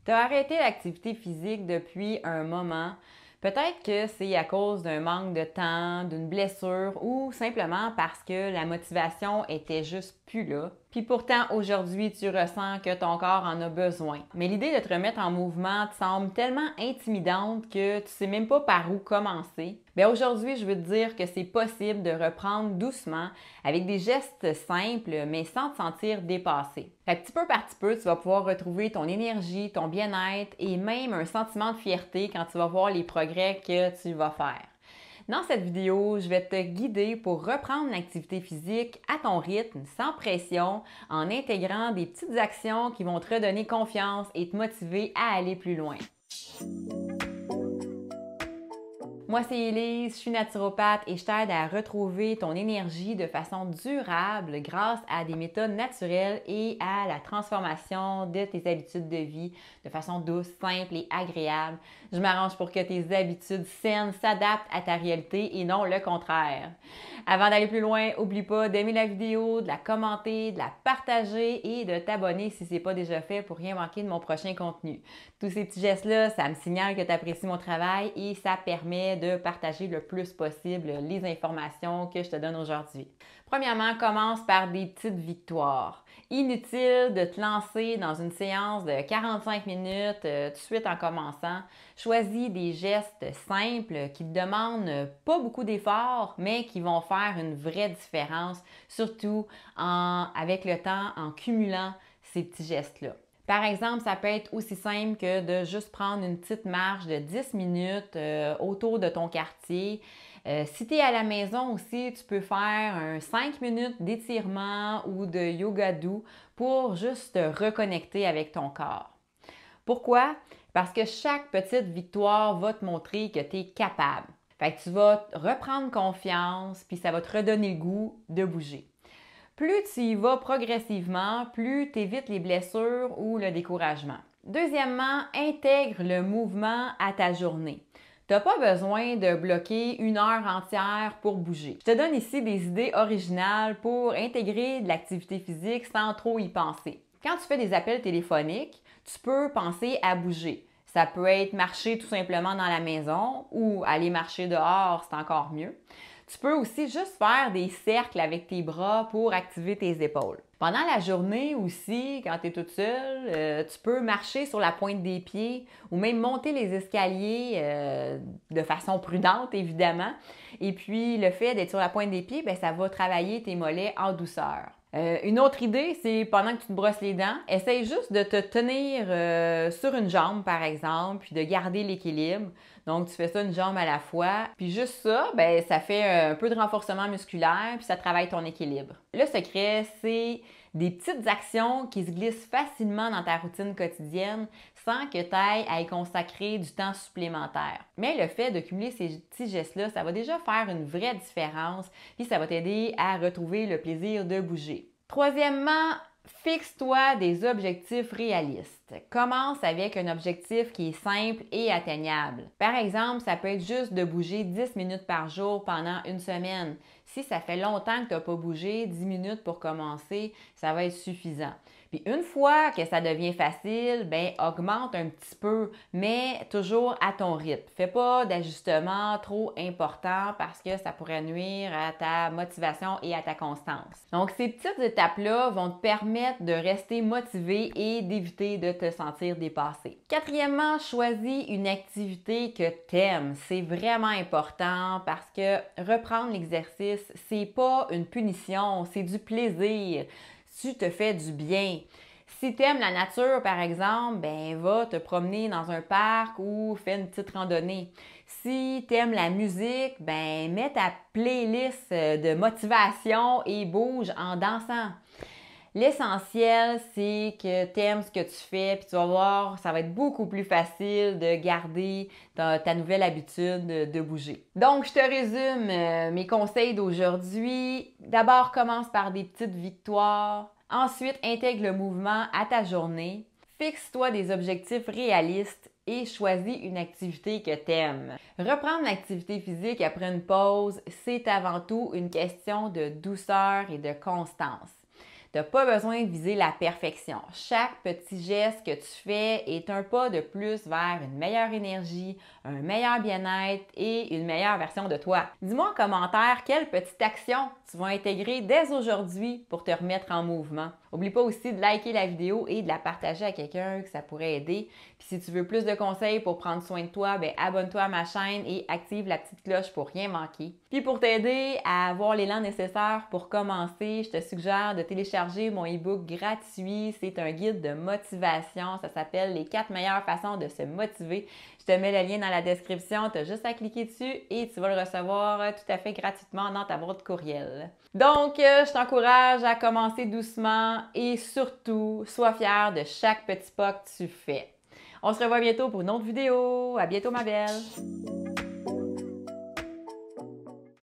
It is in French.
Tu as arrêté l'activité physique depuis un moment. Peut-être que c'est à cause d'un manque de temps, d'une blessure ou simplement parce que la motivation était juste plus là. Puis pourtant, aujourd'hui, tu ressens que ton corps en a besoin. Mais l'idée de te remettre en mouvement te semble tellement intimidante que tu sais même pas par où commencer. Bien, aujourd'hui, je veux te dire que c'est possible de reprendre doucement avec des gestes simples, mais sans te sentir dépassé. Fait que petit peu par petit peu, tu vas pouvoir retrouver ton énergie, ton bien-être et même un sentiment de fierté quand tu vas voir les progrès que tu vas faire. Dans cette vidéo, je vais te guider pour reprendre l'activité physique à ton rythme, sans pression, en intégrant des petites actions qui vont te redonner confiance et te motiver à aller plus loin. Moi, c'est Elise, je suis naturopathe et je t'aide à retrouver ton énergie de façon durable grâce à des méthodes naturelles et à la transformation de tes habitudes de vie de façon douce, simple et agréable. Je m'arrange pour que tes habitudes saines s'adaptent à ta réalité et non le contraire. Avant d'aller plus loin, n'oublie pas d'aimer la vidéo, de la commenter, de la partager et de t'abonner si ce n'est pas déjà fait pour rien manquer de mon prochain contenu. Tous ces petits gestes-là, ça me signale que tu apprécies mon travail et ça permet de partager le plus possible les informations que je te donne aujourd'hui. Premièrement, commence par des petites victoires. Inutile de te lancer dans une séance de 45 minutes tout de suite en commençant. Choisis des gestes simples qui te demandent pas beaucoup d'efforts, mais qui vont faire une vraie différence, surtout avec le temps, en cumulant ces petits gestes-là. Par exemple, ça peut être aussi simple que de juste prendre une petite marche de 10 minutes autour de ton quartier. Si tu es à la maison aussi, tu peux faire un 5 minutes d'étirement ou de yoga doux pour juste te reconnecter avec ton corps. Pourquoi? Parce que chaque petite victoire va te montrer que tu es capable. Fait que tu vas reprendre confiance, puis ça va te redonner le goût de bouger. Plus tu y vas progressivement, plus tu évites les blessures ou le découragement. Deuxièmement, intègre le mouvement à ta journée. Tu n'as pas besoin de bloquer une heure entière pour bouger. Je te donne ici des idées originales pour intégrer de l'activité physique sans trop y penser. Quand tu fais des appels téléphoniques, tu peux penser à bouger. Ça peut être marcher tout simplement dans la maison ou aller marcher dehors, c'est encore mieux. Tu peux aussi juste faire des cercles avec tes bras pour activer tes épaules. Pendant la journée aussi, quand tu es toute seule, tu peux marcher sur la pointe des pieds ou même monter les escaliers de façon prudente, évidemment. Et puis, le fait d'être sur la pointe des pieds, bien, ça va travailler tes mollets en douceur. Une autre idée, c'est pendant que tu te brosses les dents, essaye juste de te tenir sur une jambe, par exemple, puis de garder l'équilibre. Donc, tu fais ça une jambe à la fois. Puis juste ça, ben, ça fait un peu de renforcement musculaire, puis ça travaille ton équilibre. Le secret, c'est des petites actions qui se glissent facilement dans ta routine quotidienne sans que tu ailles à y consacrer du temps supplémentaire. Mais le fait de cumuler ces petits gestes-là, ça va déjà faire une vraie différence, puis ça va t'aider à retrouver le plaisir de bouger. Troisièmement, fixe-toi des objectifs réalistes. Commence avec un objectif qui est simple et atteignable. Par exemple, ça peut être juste de bouger 10 minutes par jour pendant une semaine. Si ça fait longtemps que tu n'as pas bougé, 10 minutes pour commencer, ça va être suffisant. Puis une fois que ça devient facile, ben augmente un petit peu, mais toujours à ton rythme. Fais pas d'ajustements trop importants parce que ça pourrait nuire à ta motivation et à ta constance. Donc ces petites étapes-là vont te permettre de rester motivé et d'éviter de te sentir dépassé. Quatrièmement, choisis une activité que tu aimes. C'est vraiment important parce que reprendre l'exercice, c'est pas une punition, c'est du plaisir. Tu te fais du bien. Si tu aimes la nature, par exemple, ben va te promener dans un parc ou fais une petite randonnée. Si tu aimes la musique, ben mets ta playlist de motivation et bouge en dansant. L'essentiel, c'est que tu aimes ce que tu fais, puis tu vas voir, ça va être beaucoup plus facile de garder ta nouvelle habitude de bouger. Donc, je te résume mes conseils d'aujourd'hui. D'abord, commence par des petites victoires. Ensuite, intègre le mouvement à ta journée. Fixe-toi des objectifs réalistes et choisis une activité que tu aimes. Reprendre l'activité physique après une pause, c'est avant tout une question de douceur et de constance. Tu n'as pas besoin de viser la perfection. Chaque petit geste que tu fais est un pas de plus vers une meilleure énergie, un meilleur bien-être et une meilleure version de toi. Dis-moi en commentaire quelle petite action tu vas intégrer dès aujourd'hui pour te remettre en mouvement. N'oublie pas aussi de liker la vidéo et de la partager à quelqu'un que ça pourrait aider. Puis si tu veux plus de conseils pour prendre soin de toi, abonne-toi à ma chaîne et active la petite cloche pour rien manquer. Puis pour t'aider à avoir l'élan nécessaire pour commencer, je te suggère de télécharger mon e-book gratuit. C'est un guide de motivation. Ça s'appelle Les 4 meilleures façons de se motiver. Je te mets le lien dans la description. Tu as juste à cliquer dessus et tu vas le recevoir tout à fait gratuitement dans ta boîte courriel. Donc, je t'encourage à commencer doucement et surtout, sois fier de chaque petit pas que tu fais. On se revoit bientôt pour une autre vidéo. À bientôt, ma belle!